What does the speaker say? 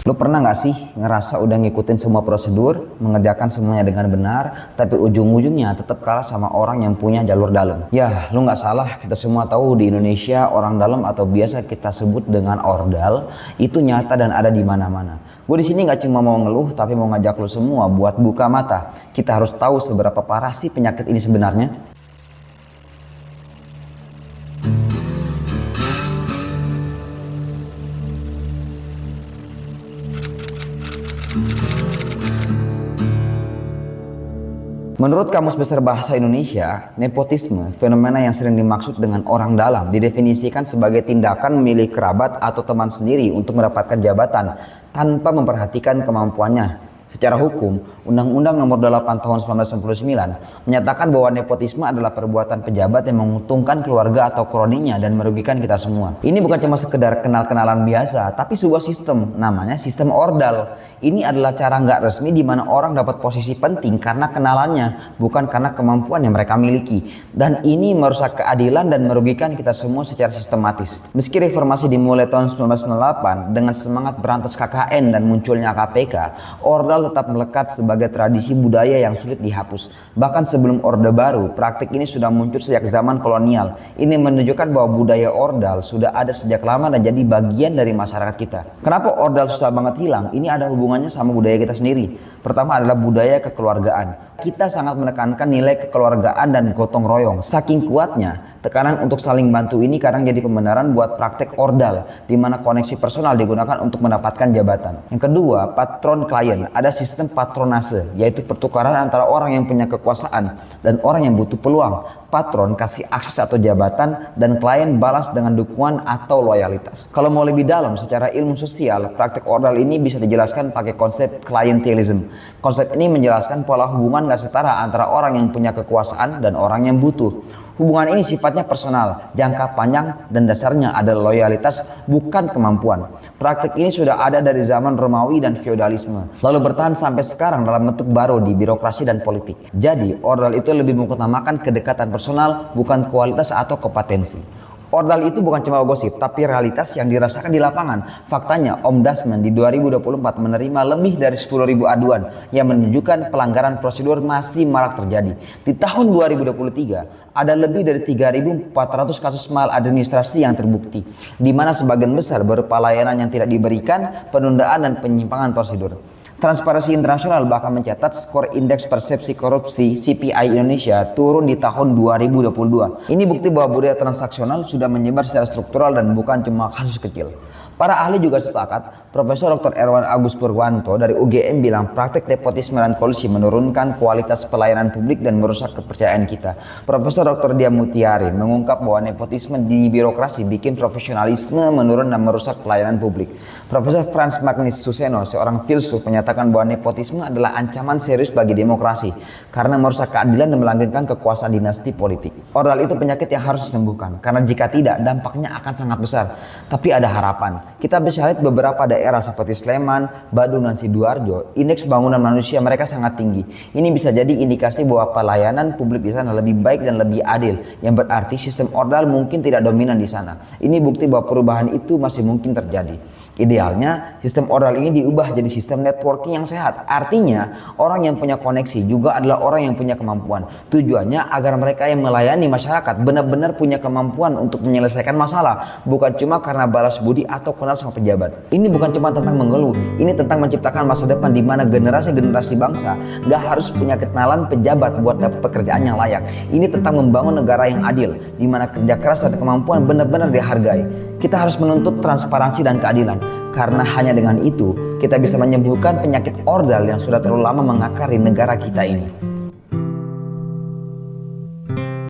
Lo pernah nggak sih ngerasa udah ngikutin semua prosedur, mengerjakan semuanya dengan benar, tapi ujung-ujungnya tetap kalah sama orang yang punya jalur dalam? Ya, lo nggak salah. Kita semua tahu di Indonesia orang dalam atau biasa kita sebut dengan ordal itu nyata dan ada di mana-mana. Gue di sini nggak cuma mau ngeluh, tapi mau ngajak lo semua buat buka mata. Kita harus tahu seberapa parah sih penyakit ini sebenarnya. Menurut Kamus Besar Bahasa Indonesia, nepotisme, fenomena yang sering dimaksud dengan orang dalam, didefinisikan sebagai tindakan memilih kerabat atau teman sendiri untuk mendapatkan jabatan tanpa memperhatikan kemampuannya. Secara hukum, Undang-Undang Nomor 8 Tahun 1999 menyatakan bahwa nepotisme adalah perbuatan pejabat yang menguntungkan keluarga atau kroninya dan merugikan kita semua. Ini bukan cuma sekedar kenal-kenalan biasa, tapi sebuah sistem, namanya sistem ordal. Ini adalah cara nggak resmi di mana orang dapat posisi penting karena kenalannya, bukan karena kemampuan yang mereka miliki. Dan ini merusak keadilan dan merugikan kita semua secara sistematis. Meski reformasi dimulai tahun 1998 dengan semangat berantas KKN dan munculnya KPK, ordal tetap melekat sebagai tradisi budaya yang sulit dihapus. Bahkan sebelum Orde Baru, praktik ini sudah muncul sejak zaman kolonial. Ini menunjukkan bahwa budaya ordal sudah ada sejak lama dan jadi bagian dari masyarakat kita. Kenapa ordal susah banget hilang? Ini ada hubungannya sama budaya kita sendiri. Pertama adalah budaya kekeluargaan. Kita sangat menekankan nilai kekeluargaan dan gotong royong. Saking kuatnya, tekanan untuk saling bantu ini kadang jadi pembenaran buat praktek ordal, di mana koneksi personal digunakan untuk mendapatkan jabatan. Yang kedua, patron klien. Ada sistem patronase, yaitu pertukaran antara orang yang punya kekuasaan dan orang yang butuh peluang. Patron kasih akses atau jabatan dan klien balas dengan dukungan atau loyalitas. Kalau mau lebih dalam secara ilmu sosial, praktik ordal ini bisa dijelaskan pakai konsep clientelism. Konsep ini menjelaskan pola hubungan gak setara antara orang yang punya kekuasaan dan orang yang butuh. Hubungan ini sifatnya personal, jangka panjang, dan dasarnya adalah loyalitas, bukan kemampuan. Praktik ini sudah ada dari zaman Romawi dan feodalisme, lalu bertahan sampai sekarang dalam bentuk baru di birokrasi dan politik. Jadi, ordal itu lebih mengutamakan kedekatan personal, bukan kualitas atau kompetensi. Ordal itu bukan cuma gosip, tapi realitas yang dirasakan di lapangan. Faktanya, Ombudsman di 2024 menerima lebih dari 10.000 aduan yang menunjukkan pelanggaran prosedur masih marak terjadi. Di tahun 2023, ada lebih dari 3.400 kasus maladministrasi yang terbukti, di mana sebagian besar berupa layanan yang tidak diberikan, penundaan dan penyimpangan prosedur. Transparansi Internasional bahkan mencatat skor indeks persepsi korupsi CPI Indonesia turun di tahun 2022. Ini bukti bahwa budaya transaksional sudah menyebar secara struktural dan bukan cuma kasus kecil. Para ahli juga sepakat, Profesor Dr. Erwan Agus Purwanto dari UGM bilang praktek nepotisme dan kolusi menurunkan kualitas pelayanan publik dan merusak kepercayaan kita. Profesor Dr. Dia Mutiari mengungkap bahwa nepotisme di birokrasi bikin profesionalisme menurun dan merusak pelayanan publik. Profesor Frans Magnus Suseno, seorang filsuf, menyatakan bahwa nepotisme adalah ancaman serius bagi demokrasi karena merusak keadilan dan melanggengkan kekuasaan dinasti politik. Ordal itu penyakit yang harus disembuhkan, karena jika tidak, dampaknya akan sangat besar. Tapi ada harapan. Kita bisa lihat beberapa daerah seperti Sleman, Badung, dan Sidoarjo, indeks pembangunan manusia mereka sangat tinggi. Ini bisa jadi indikasi bahwa pelayanan publik di sana lebih baik dan lebih adil, yang berarti sistem ordal mungkin tidak dominan di sana. Ini bukti bahwa perubahan itu masih mungkin terjadi. Idealnya, sistem ordal ini diubah jadi sistem networking yang sehat. Artinya, orang yang punya koneksi juga adalah orang yang punya kemampuan. Tujuannya agar mereka yang melayani masyarakat benar-benar punya kemampuan untuk menyelesaikan masalah, bukan cuma karena balas budi atau kenal sama pejabat. Ini bukan cuma tentang mengeluh, ini tentang menciptakan masa depan di mana generasi-generasi bangsa gak harus punya kenalan pejabat buat dapat pekerjaan yang layak. Ini tentang membangun negara yang adil, di mana kerja keras dan kemampuan benar-benar dihargai. Kita harus menuntut transparansi dan keadilan, karena hanya dengan itu kita bisa menyembuhkan penyakit ordal yang sudah terlalu lama mengakar di negara kita ini.